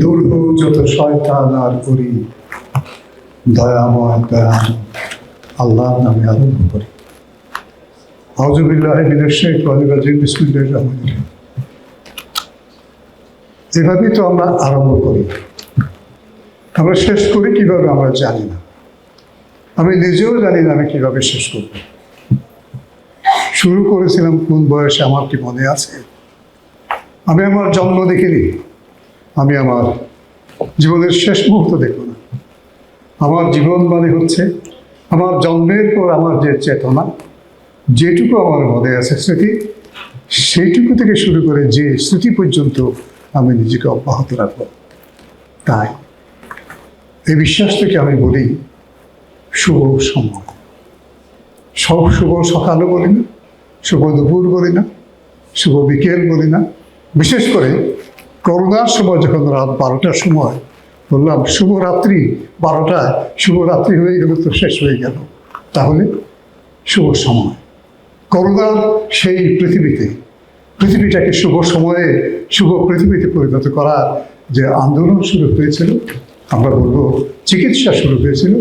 দুর্গ যত শয়তান আর করি, দয়াময় দয়ালু আল্লাহর নামে আরম্ভ করি। আউযুবিল্লাহি মিনাশ শাইতানির রাজিম, বিসমিল্লাহির রহমানির রহিম। এভাবেই তো আমরা আরম্ভ করি, আমরা শেষ করি কিভাবে আমরা জানি না। আমি নিজেও জানি না আমি কিভাবে শেষ করব। শুরু করেছিলাম কোন বয়সে আমার কি মনে আছে? আমি আমার জন্ম দেখিনি, আমি আমার জীবনের শেষ মুহূর্ত দেখব না। আমার জীবন মানে হচ্ছে আমার জন্মের পর আমার যে চেতনা, যেটুকু আমার মনে আছে স্মৃতি, সেইটুকু থেকে শুরু করে যে স্মৃতি পর্যন্ত আমি নিজেকে অব্যাহত রাখব। তাই এই বিশ্বাস থেকে আমি বলি, শুভ সময়। শুভ সকালও বলি না, শুভ দুপুর বলি না, শুভ বিকেল বলি না। বিশেষ করে করোনার সময় যখন রাত 12টার সময় বললাম শুভরাত্রি, 12টায় শুভরাত্রি হয়ে গেল তো শেষ হয়ে গেল। তাহলে শুভ সময়, করোনার সেই পৃথিবীটাকে শুভ সময়ে শুভ পৃথিবীতে পরিণত করার যে আন্দোলন শুরু হয়েছিল, আমরা বলবো চিকিৎসা শুরু হয়েছিল,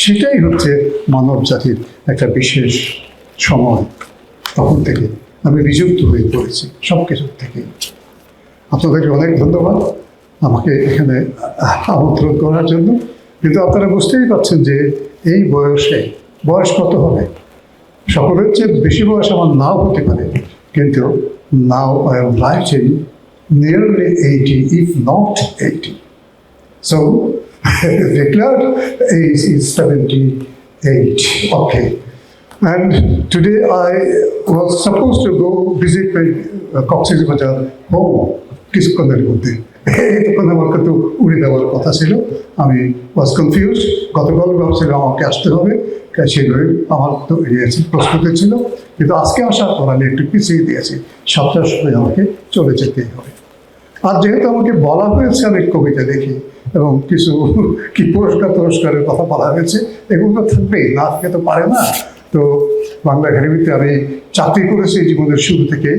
সেটাই হচ্ছে মানব জাতির একটা বিশেষ সময়। তখন থেকে আমি বিযুক্ত হয়ে পড়েছি সব কিছুর থেকে। আপনাদেরকে অনেক ধন্যবাদ আমাকে এখানে আমন্ত্রণ করার জন্য। কিন্তু আপনারা বুঝতেই পারছেন যে এই বয়সে, বয়স কত হবে? সকলের চেয়ে বেশি বয়স আমার নাও হতে পারে, কিন্তু now I am writing nearly 80, if not 80. So declared age is 78. Okay. And today I was supposed to go visit my Cox's Bazar home কিছুক্ষণের মধ্যে। তখন আমার কিন্তু উড়ে দেওয়ার কথা ছিল। আমি ওয়াজ কনফিউজ। গতকাল ভাবছিলাম আমাকে আসতে হবে, সেভাবে আমার তো প্রস্তুতি ছিল। কিন্তু আজকে আসার পর আমি একটু পিছিয়ে দিয়েছি, 7টার সময় আমাকে চলে যেতেই হবে। আর যেহেতু আমাকে বলা হয়েছে আমি কবিতা দেখি এবং কিছু কি পুরস্কারের কথা বলা হয়েছে, এগুলো তো থাকবেই, না থেকে তো পারে না। তো বাংলা একাডেমিতে আমি চাকরি করেছি জীবনের শুরু থেকে।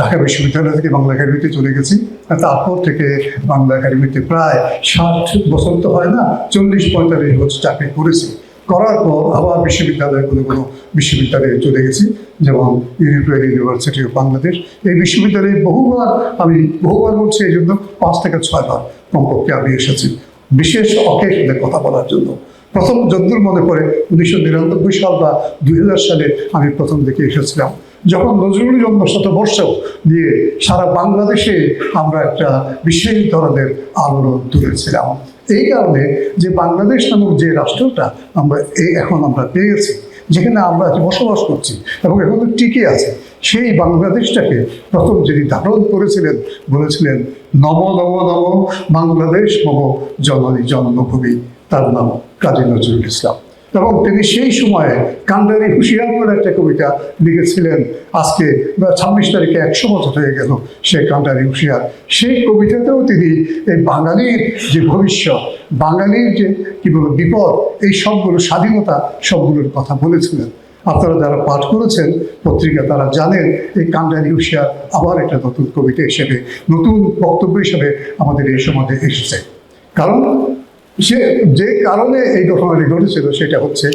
ঢাকা বিশ্ববিদ্যালয় থেকে বাংলা একাডেমিতে চলে গেছি। আর তারপর থেকে বাংলা একাডেমিতে প্রায় 60 বছর তো হয় না, 40-45 বছর চাকরি করেছি। করার পর আবার কোনো বিশ্ববিদ্যালয়ে চলে গেছি, যেমন ইউরোপিয়ান ইউনিভার্সিটি অফ বাংলাদেশ। এই বিশ্ববিদ্যালয়ে বহুবার বলছি, এই জন্য 5 থেকে 6 বার কমপক্ষে আমি এসেছি বিশেষ অকেশনে কথা বলার জন্য। প্রথম যদ্দূর মনে পড়ে 1999 সাল বা 2000 সালে আমি প্রথম দিকে এসেছিলাম, যখন নজরুল জন্ম শতবর্ষ দিয়ে সারা বাংলাদেশে আমরা একটা বিশেষ ধরনের আলোড়ন তুলেছিলাম। এই কারণে যে বাংলাদেশ নামক যে রাষ্ট্রটা এখন আমরা পেয়েছি, যেখানে আমরা বসবাস করছি এবং এখনো টিকে আছে, সেই বাংলাদেশটাকে প্রথম যিনি ধারণ করেছিলেন বলেছিলেন, নম নম নম বাংলাদেশ মম জননী জন্মভূমি, তার নাম কাজী নজরুল ইসলাম। এবং তিনি সেই সময়ে কান্ডারি হুঁশিয়ার করে একটা কবিতা লিখেছিলেন। আজকে 26 তারিখে 100 বছর হয়ে গেল সেই কান্ডারি হুঁশিয়ার। সেই কবিতাতেও তিনি এই বাঙালির যে ভবিষ্যৎ, বাঙালির যে কি বলবো বিপদ, এই সবগুলো স্বাধীনতা সবগুলোর কথা বলেছিলেন। আপনারা যারা পাঠ করেছেন পত্রিকা, তারা জানেন এই কান্ডারি হুঁশিয়ার আবার একটা নতুন কবিতা হিসেবে, নতুন বক্তব্য হিসেবে আমাদের এই সমাজে এসেছে। কারণ যে কারণে এই ঘটনাটি ঘটেছিল সেটা হচ্ছে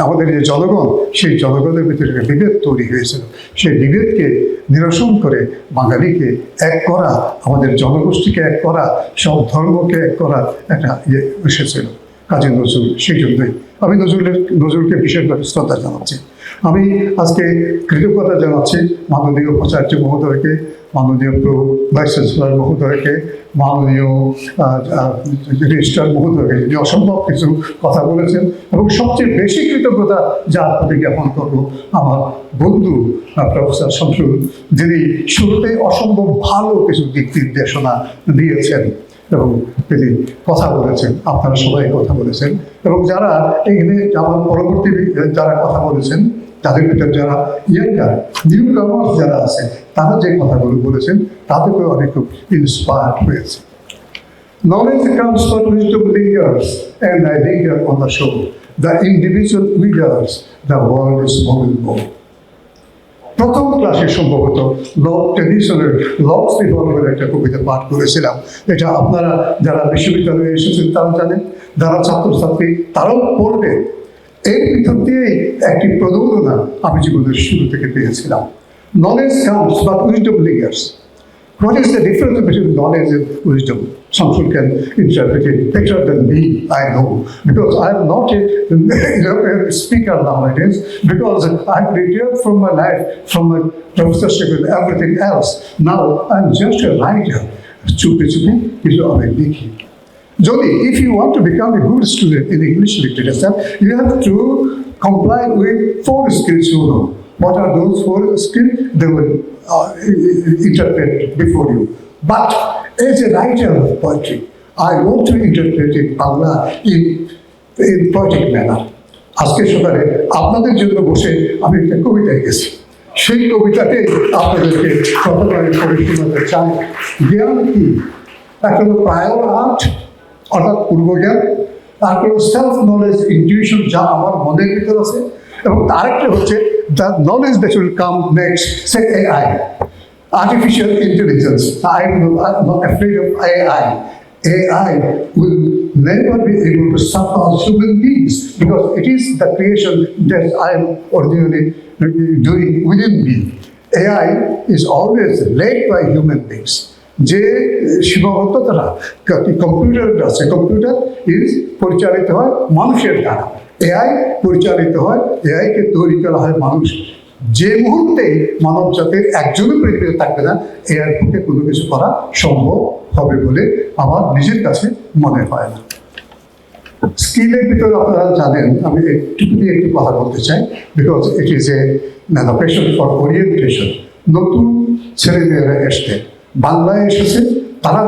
আমাদের যে জনগণ, সেই জনগণের ভিতরে বিভেদ তৈরি হয়েছিল। সেই বিভেদকে নিরসন করে বাঙালিকে এক করা, আমাদের জনগোষ্ঠীকে এক করা, সব ধর্মকে এক করা একটা এসেছিল কাজী নজরুল। সেই জন্যই আমি নজরুলকে বিশেষভাবে শ্রদ্ধা জানাচ্ছি। আমি আজকে কৃতজ্ঞতা জানাচ্ছি মাননীয় উপাচার্য মহোদয়কে, মাননীয় ভাইস চ্যান্সেলর মহোদয়কে, মাননীয় রেজিস্ট্রার মহোদয়কে, যিনি অসম্ভব কিছু কথা বলেছেন। এবং সবচেয়ে বেশি কৃতজ্ঞতা যার প্রতি জ্ঞাপন করবো আমার বন্ধু প্রফেসর শামসুল, যিনি শুরুতেই অসম্ভব ভালো কিছু দিক নির্দেশনা দিয়েছেন এবং তিনি কথা বলেছেন। আপনারা সবাই কথা বলেছেন এবং যারা এখানে আমার পরবর্তী যারা কথা বলেছেন, তাদের ভিতরে যারা ইয়াঙ্গার নিউ কামার্স যারা আছে, তারা যে কথাগুলো বলেছেন তাতে করে অনেক খুব ইন্সপায়ার্ড হয়েছে। Knowledge comes but wisdom lingers, and I linger on the shore. The individual withers, the world is moving more. প্রথম ক্লাসে সম্ভবত লর্ড টেনিসনের লর্ডস রিভলভারের একটা কবিতা পাঠ করেছিলাম। এটা আপনারা যারা বিশ্ববিদ্যালয়ে এসেছেন তারা জানেন, যারা ছাত্রছাত্রী তারাও পড়বে। এর ভিতর দিয়েই একটি প্রণোদনা আমি জীবনের শুরু থেকে পেয়েছিলাম। Knowledge comes but wisdom লিঙ্গার্স। What is the difference between knowledge and wisdom? Some people can interpret it better than me, I know, because I am not a speaker nowadays, because I've retired from my life, from my professorship and everything else. Now I'm just a writer. Chupi chupi is all I make. Jodi, if you want to become a good student in English literature, you have to comply with 4 skills you know. What are those 4 skills? They will interpret before you. But as a writer of poetry, I want to interpret it Bangla in poetic manner. আজকে সকালে আপনাদের জন্য বসে আমি একটা কবিতা গেছি, সেই কবিতাতে আপনাদেরকে প্রথমে পড়ে শোনাতে চাই। জ্ঞান কি? একটা হলো প্রায়র আর্ট অর্থাৎ পূর্বজ্ঞান, তারপরে সেলফ নলেজ ইনটিউশন যা আমার মনের ভিতর আছে, এবং আরেকটা হচ্ছে the knowledge that will come next, say AI, artificial intelligence. I'm not afraid of AI. AI will never be able to surpass human beings because it is the creation that I am originally doing within me. AI is always led by human beings. যে সীমাবদ্ধতারা computer আছে, computer is পরিচালিত হয় মানুষের দ্বারা, AI পরিচালিত হয়, এআইকে তৈরি করা হয় মানুষ। যে মুহূর্তে মানব জাতির একজনও পৃথিবীতে থাকবে না, এর পক্ষে কোনো কিছু করা সম্ভব হবে বলে আমার নিজের কাছে মনে হয় না। স্কিলের ভিতরে আপনারা জানেন, আমি একটু দিয়ে একটু কথা বলতে চাই, বিকজ ইট ইজ এ ম্যানোফেশন ফর ওরিয়েন্টেশন। নতুন ছেলেমেয়েরা এসছে, বাংলায় এসেছে, তারা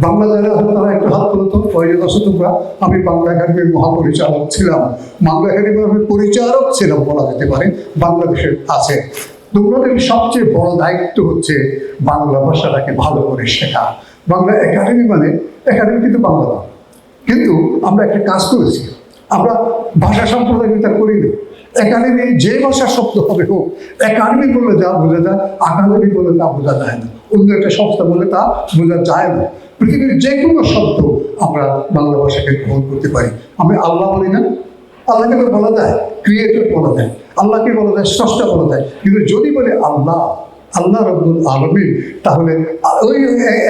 বাংলা যারা তারা একটু হাত তুলতো, কয়েকজন আসো তোমরা। আমি বাংলা একাডেমির মহাপরিচালক ছিলাম, বাংলা একাডেমির আমি পরিচালক ছিলাম বলা যেতে পারে, বাংলাদেশের আছে। তোমাদের সবচেয়ে বড় দায়িত্ব হচ্ছে বাংলা ভাষাটাকে ভালো করে শেখা। বাংলা একাডেমি মানে একাডেমি কিন্তু বাংলা না, কিন্তু আমরা একটা কাজ করেছি, আমরা ভাষা সম্প্রদায়িতা করিনি। একাডেমি যে ভাষার শব্দ হবে হোক, একাডেমি বললে যা বোঝা যায়, আকাডেমি বলে তা বোঝা যায় না, অন্য একটা সংস্থা বলে তা বোঝা যায় না। পৃথিবীর যে কোনো শব্দ আমরা বাংলা ভাষাকে গ্রহণ করতে পারি। আমি আল্লাহ বলি না, আল্লাহকে তো বলা যায় ক্রিয়েটর বলা যায়, আল্লাহকে বলা যায় স্রষ্টা বলা যায়, কিন্তু যদি বলে আল্লাহ, আল্লাহ রব্বুল আলামিন, তাহলে ওই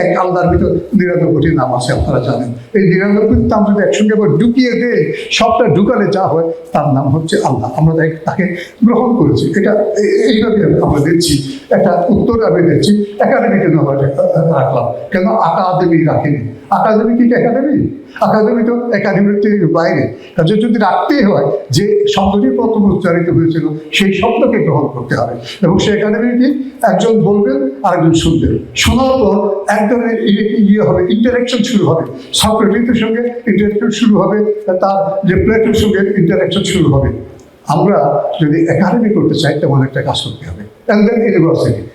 এক আল্লাহর ভিতর 99টি নাম আছে, আপনারা জানেন। এই 99টি নাম যদি একসঙ্গে আবার ঢুকিয়ে দেয়, সবটা ঢুকালে যা হয় তার নাম হচ্ছে আল্লাহ। আমরা তাকে গ্রহণ করেছি, এটা এইভাবে আমরা দিচ্ছি। একটা উত্তর আমি দিচ্ছি, একাডেমি কেন আমরা রাখলাম, কেন আকাদেমি রাখিনি? আকাদেমি কি একাডেমি? আকাদেমি তো একাডেমির থেকে বাইরে। কাজে যদি রাখতেই হয়, যে শব্দটি প্রথম উচ্চারিত হয়েছিল সেই শব্দকে গ্রহণ করতে হবে, এবং সেই একাডেমিটি একজন বলবেন আর একজন শুনবেন, শোনার পর এক ধরনের ইয়ে হবে, ইন্টারাকশন শুরু হবে। সক্রেটিসের সঙ্গে ইন্টারাকশন শুরু হবে, তার যে প্লেটোর সঙ্গে ইন্টারাকশন শুরু হবে। আমরা যদি একাডেমি করতে চাই, তেমন একটা কাজ করতে হবে। অ্যান্ড দেন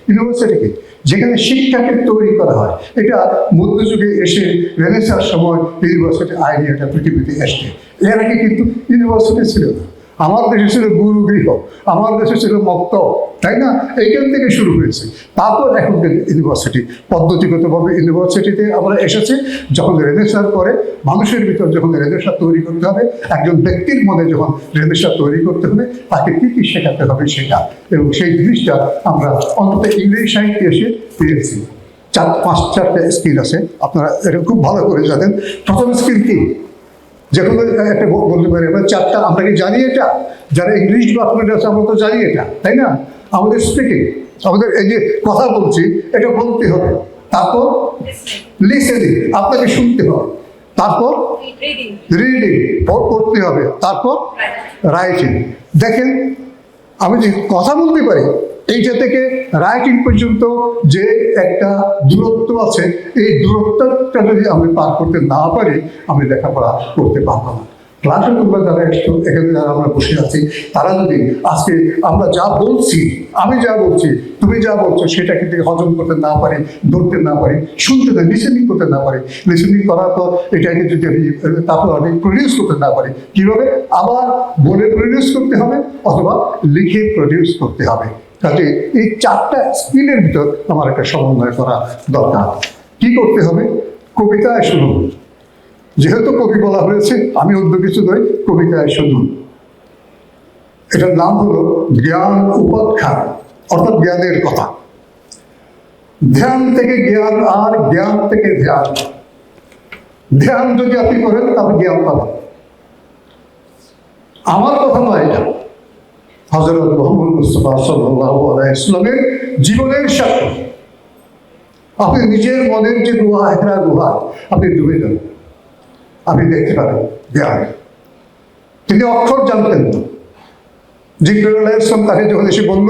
ইউনিভার্সিটি যেখানে শিক্ষাকে তৈরি করা হয়। এটা মধ্যযুগে এসে রেনেসাঁর সময় ইউনিভার্সিটি আইডিয়াটা পৃথিবীতে এসছে। এর আগে কিন্তু ইউনিভার্সিটি ছিল না। আমার দেশে ছিল গুরুগৃহ, আমার দেশে ছিল মক্তব, তাই না? এইখান থেকে শুরু হয়েছে। তারপর এখন ইউনিভার্সিটি, পদ্ধতিগতভাবে ইউনিভার্সিটিতে আমরা এসেছি। যখন রেনেসাঁর পরে মানুষের ভিতর যখন রেনেসাঁ তৈরি করতে হবে, একজন ব্যক্তির মনে যখন রেনেসাঁ তৈরি করতে হবে, তাকে কী কী শেখাতে হবে সেটা, এবং সেই জিনিসটা আমরা অন্তত ইংরেজি সাহিত্যে এসে পেয়েছি। 4-5-4টা স্কিল আছে, আপনারা এটা খুব ভালো করে জানেন। প্রথম স্কিল কি? যে কোনো একটা বলতে পারি আমরা 4টা, আমরা কি জানি এটা? যারা ইংলিশ ডিপার্টমেন্ট আছে আমরা তো জানি এটা, তাই না? আমাদের স্পিকিং, আমাদের এই যে কথা বলছি, এটা বলতে হবে। তারপর লিসেনিং, আপনাকে শুনতে হবে। তারপর রিডিং, পড়তে হবে। তারপর রাইটিং। দেখেন, আমি যে কথা বলতে পারি, এইটা থেকে রাইটিং পর্যন্ত যে একটা দূরত্ব আছে, এই দূরত্বটা যদি আমি পার করতে না পারি, আমি লেখাপড়া করতে পারবো না। ক্লাসে তোমরা যারা একটু এখানে যারা আমরা বসে আছি, তারা যদি আজকে আমরা যা বলছি, আমি যা বলছি, তুমি যা বলছো, সেটা কিন্তু হজম করতে না পারি, ধরতে না পারি, শুনতে না, লিসেনিং করতে না পারি, লিসেনিং করার পর এটাকে যদি আমি তারপর আমি প্রডিউস করতে না পারি, কীভাবে? আবার বলে প্রডিউস করতে হবে অথবা লিখে প্রডিউস করতে হবে। কাজে এই চারটা স্কিলের ভিতর আমার একটা সমন্বয় করা দরকার। কি করতে হবে? কবিতায় শুনুন, যেহেতু কবি বলা হয়েছে, আমি অন্য কিছু নই, কবিতায় শুনুন। এটার নাম হলো জ্ঞান উপাখ্যান, অর্থাৎ জ্ঞানের কথা। ধ্যান থেকে জ্ঞান আর জ্ঞান থেকে ধ্যান। ধ্যান যদি আপনি করেন তাহলে জ্ঞান পাবেন। আমার কথা নয় এটা, হযরত মুহাম্মদ মুস্তাফা সাল্লাল্লাহু আলাইহি ওয়াসাল্লামের জীবনের সাক্ষ্য। আপনি নিজের মনের যে গুহা, একটা গুহা, আপনি ডুবে যান, আপনি দেখতে পারেন জ্ঞান। তিনি অক্ষর জানতেন না। জিবরাইল আলাইহিস সালাম তাকে যখন এসে বলল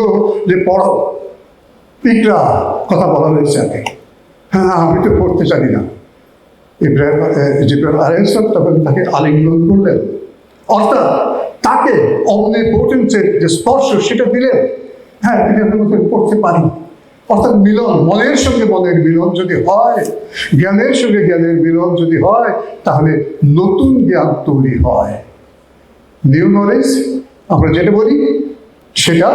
যে পড়ো, ইকরা কথা বলা হয়েছে আগে, হ্যাঁ আমি তো পড়তে জানি না। জিবরাইল আলাইহিস সালাম তখন তাকে আলিঙ্গন করলেন, অর্থাৎ তাকে অমনিপোটেন্সের যে স্পর্শ সেটা দিলেন। হ্যাঁ, তিনি আপনার মধ্যে পড়তে পারি। অর্থাৎ মিলন, মনের সঙ্গে মনের মিলন যদি হয়, জ্ঞানের সঙ্গে জ্ঞানের মিলন যদি হয়, তাহলে নতুন জ্ঞান তৈরি হয়। নিউ নলেজ আমরা যেটা বলি সেটা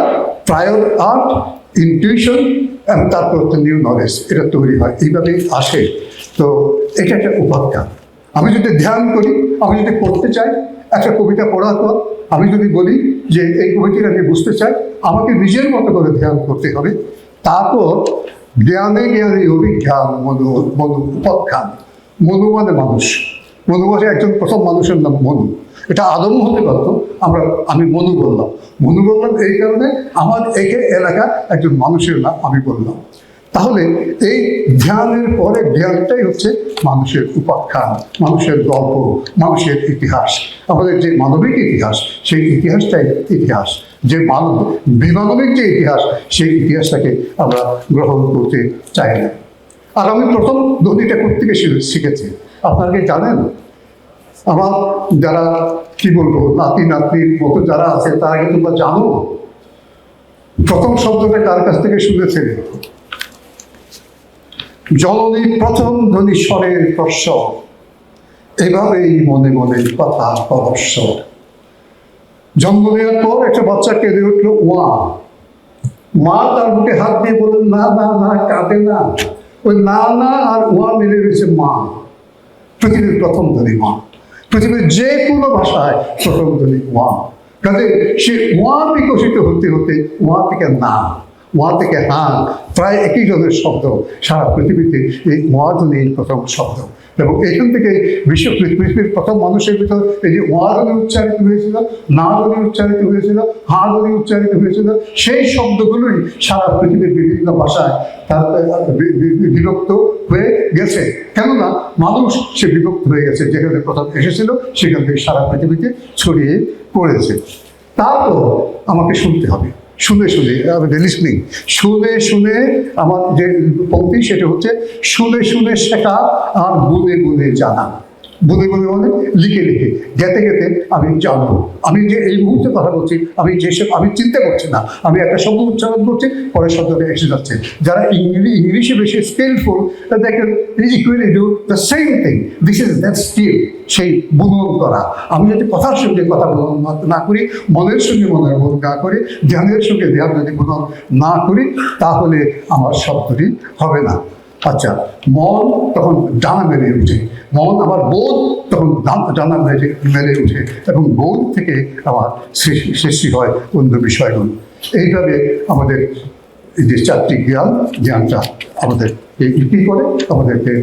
প্রায়র আর্ট, ইনটিউশন এবং তারপর হচ্ছে নিউ নলেজ, এটা তৈরি হয়, এইভাবেই আসে। তো এটা একটা উপাখ্যান। আমি যদি ধ্যান করি, আমি যদি পড়তে চাই, একটা কবিতা পড়ার পর আমি যদি বলি যে এই কবিতাটা আমি বুঝতে চাই, আমাকে নিজের মতো করে ধ্যান করতে হবে। তারপর জ্ঞানে জ্ঞানে অভিজ্ঞান, মনু উপাখ্যান। মনু মানে মানুষ, মনু মানে একজন প্রথম মানুষের নাম মনু। এটা আদম হতে পারত, আমি মনু বললাম। মনু বললাম এই কারণে আমার একে এলাকা একজন মানুষের নাম আমি বললাম। তাহলে এই ধ্যানের পরে জ্ঞানটাই হচ্ছে মানুষের উপাখ্যান, মানুষের গল্প, মানুষের ইতিহাস। আমাদের যে মানবিক ইতিহাস, সেই ইতিহাসটাই ইতিহাস। যে বিমানবিক যে ইতিহাস, সেই ইতিহাসটাকে আমরা গ্রহণ করতে চাই না। আর আমি প্রথম ধ্বনিটা কোত্থেকে শিখেছি আপনারা কি জানেন? আমার যারা কি বলবো নাতি নাতনির মতো যারা আছে তারা কিন্তু তোমরা জানো প্রথম শব্দটা কার কাছ থেকে শুনেছে? জননী প্রথম ধ্বনি স্বরের প্রস্ব, এভাবেই মনে মনে কথা পরস্য। জন্ম নেওয়ার পর একটা বাচ্চা কেঁদে উঠল, ওয়া। মা তার বুকে হাত দিয়ে বললেন, না না না, কাঁদে না। ওই না না আর ওয়া মিলে গেছে মা। পৃথিবীর প্রথম ধ্বনি মা। পৃথিবীর যে কোনো ভাষায় প্রথম ধ্বনি ওয়া। কাজে সে ওয়া বিকশিত হতে হতে ওয়া থেকে না, ওয়া থেকে হ্যাঁ, প্রায় একই ধরনের শব্দ সারা পৃথিবীতে এই ওয়া ধ্বনি প্রথম শব্দ। এবং এখান থেকে পৃথিবীর প্রথম মানুষের ভিতর এই যে ওয়া ধ্বনি উচ্চারিত হয়েছিল, না ধ্বনি উচ্চারিত হয়েছিল, হা ধ্বনি উচ্চারিত হয়েছিল, সেই শব্দগুলোই সারা পৃথিবীর বিভিন্ন ভাষায় তার বিভক্ত হয়ে গেছে। কেননা মানুষ সে বিভক্ত হয়ে গেছে, যেখানে প্রথম এসেছিল সেখান থেকে সারা পৃথিবীতে ছড়িয়ে পড়েছে। তারপর আমাকে শুনতে হবে, শুনে শুনে লিসনিং, শুনে শুনে আমার যে পংক্তি সেটা হচ্ছে শুনে শুনে শেখা আর গুনে গুনে জানা। গুনে গুনে মানে লিখে লিখে, গেতে গেতে আমি জানবো। আমি যে এই মুহূর্তে কথা বলছি, আমি যেসব আমি চিন্তা করছি না, আমি একটা শব্দ উচ্চারণ করছি, পরের শব্দটা এসে যাচ্ছে। যারা ইংলিশে বেশি স্কিলফুল, দেখেন equally do the same thing. This is that skill, সেই বুনন করা। আমি যদি কথার সঙ্গে কথা বুনন না করি, মনের সঙ্গে মনের বুনন না করি, ধ্যানের সঙ্গে ধ্যান যদি বুনন না করি, তাহলে আমার শব্দটি হবে না। আচ্ছা, মন তখন ডানা মেলে উঠে, মন আমার বোধ তখন ডানা মেলে উঠে, এবং বোধ থেকে আমার সৃষ্টি হয় অন্য বিষয়গুলো। এইভাবে আমাদের এই যে চারটি জ্ঞানটা আমাদেরকে কী করে, আমাদেরকে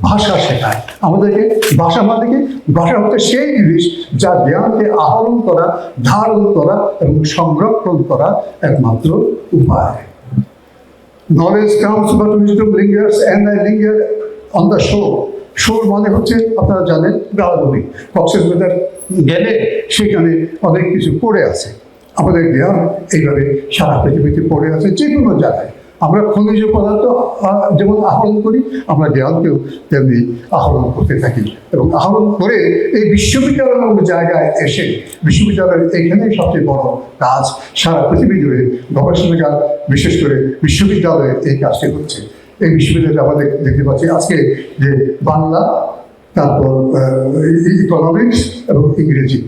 ভাষা শেখায়। আমাদেরকে ভাষা মানে কি? ভাষা হচ্ছে সেই জিনিস যা জ্ঞানকে আহরণ করা, ধারণ করা এবং সংরক্ষণ করা একমাত্র উপায়। Knowledge comes but wisdom lingers, and I linger on the shore. শোর মানে হচ্ছে আপনারা জানেন বেলাভূমি। কক্সবাজার গেলে সেখানে অনেক কিছু পড়ে আছে। আমাদের জ্ঞান এইভাবে সারা পৃথিবীতে পড়ে আছে, যে কোনো জায়গায়। আমরা খনিজ পদার্থ যেমন আহরণ করি, আমরা জ্ঞানকেও তেমনি আহরণ করতে থাকি। এবং আহরণ করে এই বিশ্ববিদ্যালয়ের জায়গায় এসে, বিশ্ববিদ্যালয়ের এইখানেই সবচেয়ে বড় কাজ, সারা পৃথিবী জুড়ে গবেষণাগার, বিশেষ করে বিশ্ববিদ্যালয়ে এই কাজটি হচ্ছে। এই বিশ্ববিদ্যালয়ে আমাদের দেখতে পাচ্ছি আজকে যে বাংলা তারপর ইকোনমিক্স এবং ইংরেজি,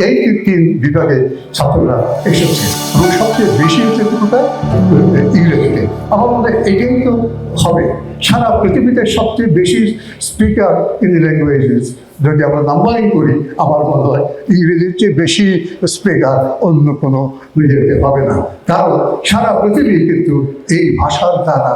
এই তিন বিভাগে ছাত্ররা এসেছে এবং সবচেয়ে বেশি হচ্ছে কোথায়, ইংরেজিতে। আমার মনে হয় এটাই তো হবে। সারা পৃথিবীতে সবচেয়ে বেশি স্পিকার ইন ল্যাঙ্গুয়েজেস যদি আমরা নাম্বারিং করি, আমার মনে হয় ইংরেজির চেয়ে বেশি স্পিকার অন্য কোনো ইয়েতে হবে না। কারণ সারা পৃথিবী কিন্তু এই ভাষার দ্বারা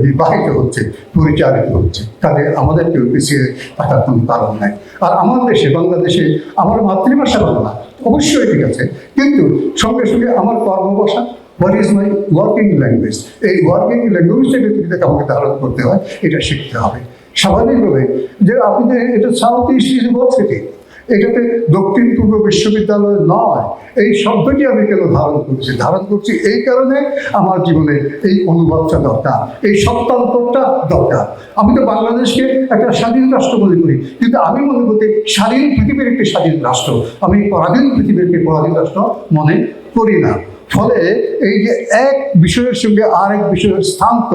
নির্বাহিত হচ্ছে, পরিচালিত হচ্ছে। কাজে আমাদেরকেও পিছিয়ে থাকার কোনো কারণ নাই। আর আমার দেশে, বাংলাদেশে, আমার মাতৃভাষা বাংলা, অবশ্যই ঠিক আছে, কিন্তু সঙ্গে সঙ্গে আমার কর্মভাষা, what is my working language, এই ওয়ার্কিং ল্যাঙ্গুয়েজটা পৃথিবীতে আমাকে ধারণ করতে হয়, এটা শিখতে হবে স্বাভাবিকভাবে। যে আপনি যে এটা সাউথ ইস্ট ইউনিভার্সিটি, এটাতে দক্ষিণ পূর্ব বিশ্ববিদ্যালয় নয়, এই শব্দটি আমি কেন ধারণ করছি এই কারণে আমার জীবনে এই অনুবাদটা দরকার, এই সত্তান্তরটা দরকার। আমি তো বাংলাদেশকে একটা স্বাধীন রাষ্ট্র মনে করি, কিন্তু আমি মনে করতে স্বাধীন পৃথিবীর একটি স্বাধীন রাষ্ট্র, আমি পরাধীন পৃথিবীর একটি পরাধীন রাষ্ট্র মনে করি না। ফলে এই যে এক বিষয়ের সঙ্গে আরেক বিষয়ের স্থান্ত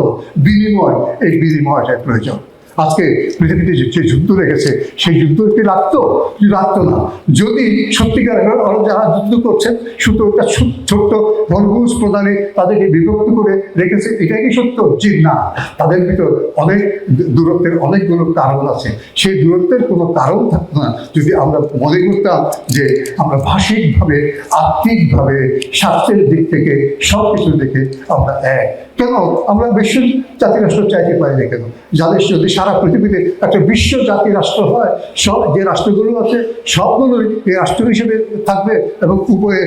বিনিময়, এই বিনিময়টার প্রয়োজন। আজকে পৃথিবীতে যে যুদ্ধ রেখেছে, সেই যুদ্ধ কি লাগতো না? যদি সত্যিকার যারা যুদ্ধ করছেন শুধু একটা ছোট্ট বনভূজ প্রদানে তাদেরকে বিভক্ত করে রেখেছে, এটাই কি সত্য? যে না, তাদের ভিতর অনেক দূরত্বের অনেকগুলো কারণ আছে। সেই দূরত্বের কোনো কারণ থাকতো না যদি আমরা মনে করতাম যে আমরা ভাষিকভাবে, আত্মিকভাবে, স্বাস্থ্যের দিক থেকে, সব কিছুর দিকে আমরা এক। কেন আমরা বিশ্ব জাতি রাষ্ট্র চাইতে পারি না কেন? যাদের যদি সারা পৃথিবীতে একটা বিশ্ব জাতি রাষ্ট্র হয়, সব যে রাষ্ট্রগুলো আছে সবগুলোই এই রাষ্ট্র হিসেবে থাকবে, এবং উপরে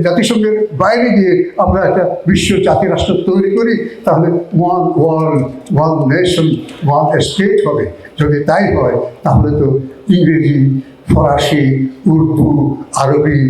জাতিসংঘের বাইরে গিয়ে আমরা একটা বিশ্ব জাতি রাষ্ট্র তৈরি করি, তাহলে one world, one nation, one state হবে। যদি তাই হয় তাহলে তো ইংরেজি, ফরাসি, উর্দু, আরবি,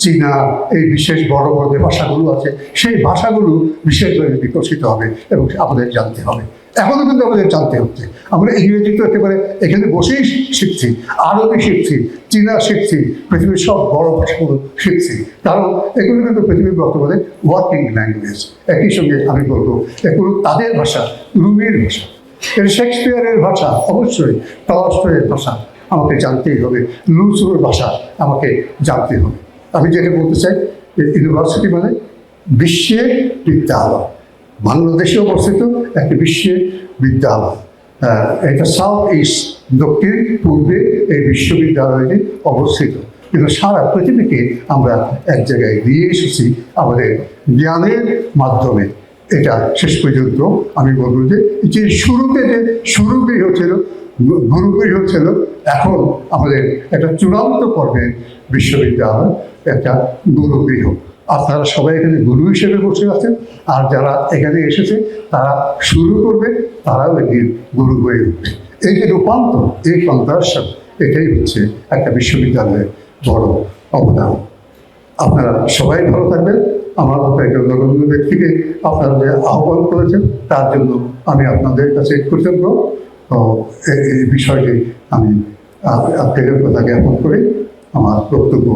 চীনা, এই বিশেষ বড় বড় যে ভাষাগুলো আছে সেই ভাষাগুলো বিশেষভাবে বিকশিত হবে এবং আমাদের জানতে হবে। এখনও কিন্তু আমাদের জানতে হচ্ছে। আমরা ইংরেজি তো একেবারে এখানে বসেই শিখছি, আরবি শিখছি, চীনা শিখছি, পৃথিবীর সব বড় ভাষাগুলো শিখছি, কারণ এগুলো কিন্তু পৃথিবীর বর্তমানে ওয়ার্কিং ল্যাঙ্গুয়েজ। একই সঙ্গে আমি বলবো এগুলো তাদের ভাষা, রুমির ভাষা, শেক্সপিয়ারের ভাষা, অবশ্যই টলস্টয়ের ভাষা আমাকে জানতেই হবে, লুসোর ভাষা আমাকে জানতে হবে। আমি যেটা বলতে চাই, ইউনিভার্সিটি মানে বিশ্বের বিদ্যালয়, বাংলাদেশে অবস্থিত একটা বিশ্বের বিদ্যালয়। এটা সাউথ ইস্ট, দক্ষিণ পূর্বে এই বিশ্ববিদ্যালয়টি অবস্থিত, কিন্তু সারা পৃথিবীকে আমরা এক জায়গায় নিয়ে এসেছি আমাদের জ্ঞানের মাধ্যমে। এটা শেষ পর্যন্ত আমি বলবো যে শুরুতেই হচ্ছিল, গুরুগৃহ ছিল, এখন আমাদের একটা চূড়ান্ত পর্বের বিশ্ববিদ্যালয়, একটা গুরুগৃহ। আপনারা সবাই এখানে গুরু হিসেবে বসে আছেন, আর যারা এখানে এসেছে তারা শুরু করবে, তারাও একদিন গুরু হয়ে উঠবে। এই যে রূপান্তর, এই কনভার্সন, এটাই হচ্ছে একটা বিশ্ববিদ্যালয়ের বড় অবদান। আপনারা সবাই ভালো থাকবেন। আমার মতো একজন গণ্য ব্যক্তিকে আপনারা যে আহ্বান করেছেন তার জন্য আমি আপনাদের কাছে কৃতজ্ঞ। তো এই বিষয়টি আমি আপনাদের কথা জ্ঞাপন করে আমার বক্তব্য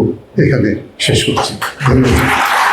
এখানে শেষ করছি। ধন্যবাদ।